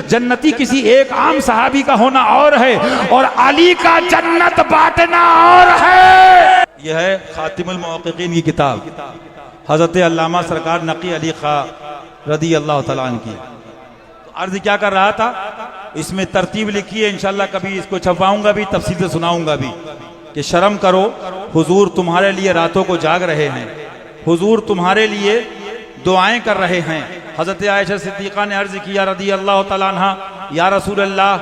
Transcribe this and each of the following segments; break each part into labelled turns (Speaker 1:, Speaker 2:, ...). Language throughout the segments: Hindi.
Speaker 1: जन्नती किसी एक आम सहाबी का होना और है और अली का जन्नत बांटना और है। यह है खातिमुल मुहक्किकीन की किताब, हजरत अल्लामा सरकार नकी अली खा रदी अल्लाह तआला अन्हु की। तो अर्ज क्या कर रहा था, इसमें तरतीब लिखी है, इंशाल्लाह कभी इसको छपाऊंगा भी, तफसील से सुनाऊंगा भी कि शर्म करो, हुजूर तुम्हारे लिए रातों को जाग रहे हैं, हुजूर तुम्हारे लिए दुआएं कर रहे हैं। हजरत आयशा सिद्दीक़ा ने अर्ज किया रदी अल्लाह तआला अन्हा, या रसूल अल्लाह,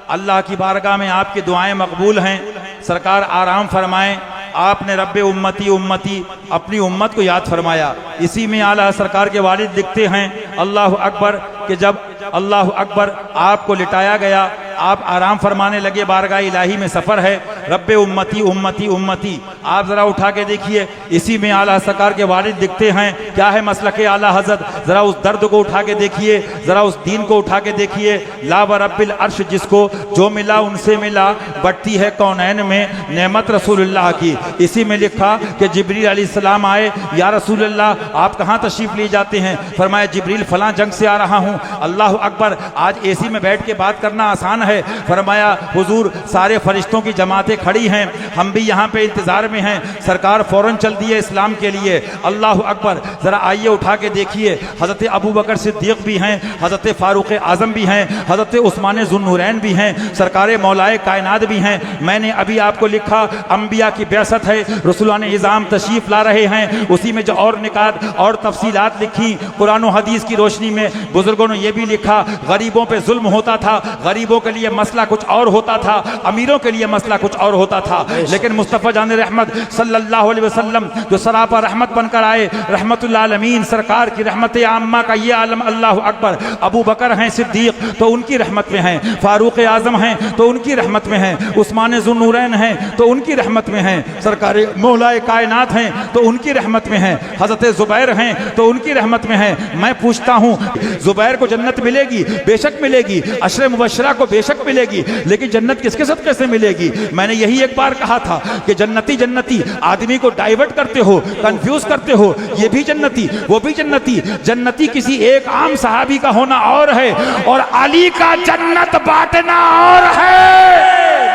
Speaker 1: अल्लाह की बारगाह में आपकी दुआएं मकबूल हैं, सरकार आराम फरमाएं। आपने रब्बे उम्मती उम्मती अपनी उम्मत को याद फरमाया। इसी में आला सरकार के वालिद लिखते हैं अल्लाह अकबर कि जब अल्लाह अकबर आपको लिटाया गया, आप आराम फरमाने लगे, बारगाह इलाही में सफ़र है, रब्बे उम्मती उम्मती उम्मती, आप ज़रा उठा के देखिए। इसी में आला सरकार के वालिद दिखते हैं, क्या है मसलके आला हज़रत, ज़रा उस दर्द को उठा के देखिए, ज़रा उस दीन को उठा के देखिए। ला व रब्बिल अर्श, जिसको जो मिला उनसे मिला, बढ़ती है कौनैन में नेमत रसूलुल्लाह की। इसी में लिखा कि जिब्रील अलैहिस्सलाम आए, या रसूलुल्लाह आप कहाँ तशरीफ़ ले जाते हैं? फरमाया जिब्रील फ़लाँ जंग से आ रहा हूँ। अल्लाह अकबर, आज एसी में बैठ के बात करना आसान है। फरमाया हुजूर सारे फरिश्तों की जमातें खड़ी हैं, हम भी यहाँ पे इंतजार में हैं, सरकार फौरन चल दिए इस्लाम के लिए। अल्लाह अकबर, जरा आइए उठा के देखिए, हजरत अबू बकर सिद्दीक भी हैं, हजरत फारूक आजम भी हैं, हजरत उस्मान ज़ुन्नूरैन भी हैं, सरकार मौलाए कायनात भी हैं। मैंने अभी आपको लिखा अंबिया की बेअसत है, रसूलान इज़ाम तशरीफ ला रहे हैं। उसी में जो और निकात और तफसीलात लिखी कुरान और हदीस की रोशनी में, बुजुर्गों ने यह भी लिखा गरीबों पे जुल्म होता था, गरीबों के लिए मसला कुछ और होता था, अमीरों के लिए मसला कुछ और होता था, लेकिन मुस्तफ़ा जान रहमत सल्लल्लाहु अलैहि वसल्लम जो सरापा रहमत बनकर आए, रहमतुल आलमीन सरकार की रहमत आम्मा का ये आलम, अल्लाह अकबर। अबू बकर हैं सिद्दीक तो उनकी रहमत में हैं, फारूक आजम हैं तो उनकी रहमत में हैं, उस्मान ज़ुन्नूरैन हैं तो उनकी रहमत में हैं, सरकार मौलाए कायनात हैं तो उनकी रहमत में हैं, हजरत ज़ुबैर हैं तो उनकी रहमत में हैं। मैं पूछता हूँ, ज़ुबैर को जन्नत मिलेगी? बेशक मिलेगी। अशरे मुबश्शरा को बेशक मिलेगी, लेकिन जन्नत किसके साथ कैसे मिलेगी? मैंने यही एक बार कहा था कि जन्नती जन्नती आदमी को डाइवर्ट करते हो, कंफ्यूज करते हो, ये भी जन्नती वो भी जन्नती। जन्नती किसी एक आम सहाबी का होना और है और अली का जन्नत बांटना और है।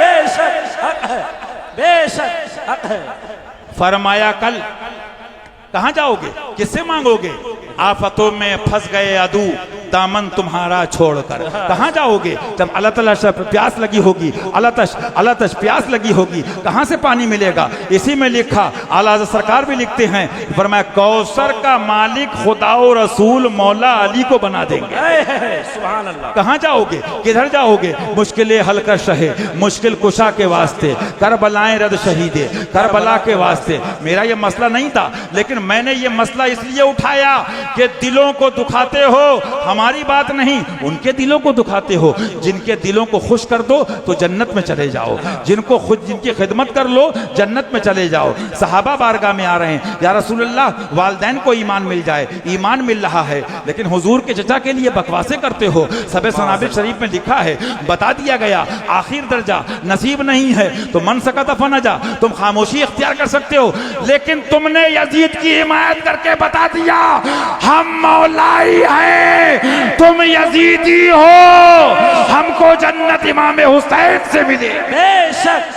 Speaker 2: बेशक हक है, बेशक हक है।
Speaker 1: फरमाया कल कहां जाओगे, किससे मांगोगे? आफतों में फंस गए अदू, दामन तुम्हारा छोड़कर कहां जाओगे? जब अल्लाह ताला से प्यास लगी होगी, अल्लाह तश प्यास लगी होगी, कहां से पानी मिलेगा? इसी में लिखा, आला सरकार भी लिखते हैं, फरमाया कौसर का मालिक खुदा और रसूल मौला अली को बना देंगे।
Speaker 2: सुभान अल्लाह।
Speaker 1: कहां जाओगे, किधर जाओगे? मुश्किलें हल कर शहे, मुश्किल कुशा के वास्ते, करबलाएं रद शहीदे, करबला के वास्ते। मेरा ये मसला नहीं था, लेकिन मैंने ये मसला इसलिए उठाया कि दिलों को दुखाते हो, हमारी बात नहीं, उनके दिलों को दुखाते हो। जिनके दिलों को खुश कर दो तो जन्नत में चले जाओ, जिनको खुद जिनकी खिदमत कर लो जन्नत में चले जाओ। सहाबा बारगाह में आ रहे हैं, या रसूलुल्लाह वालिदैन को ईमान मिल जाए, ईमान मिल रहा है, लेकिन हुजूर के चचा के लिए बकवासें करते हो। सबे सनाबिल शरीफ में लिखा है, बता दिया गया आखिर दर्जा नसीब नहीं है तो मन सकत फनजा, तुम खामोशी इख्तियार कर सकते हो, लेकिन तुमने यजीद की हिमायत करके बता दिया हम मौलाई हैं, तुम यजीदी हो, हमको जन्नत इमाम हुसैन से मिले।
Speaker 2: बेशक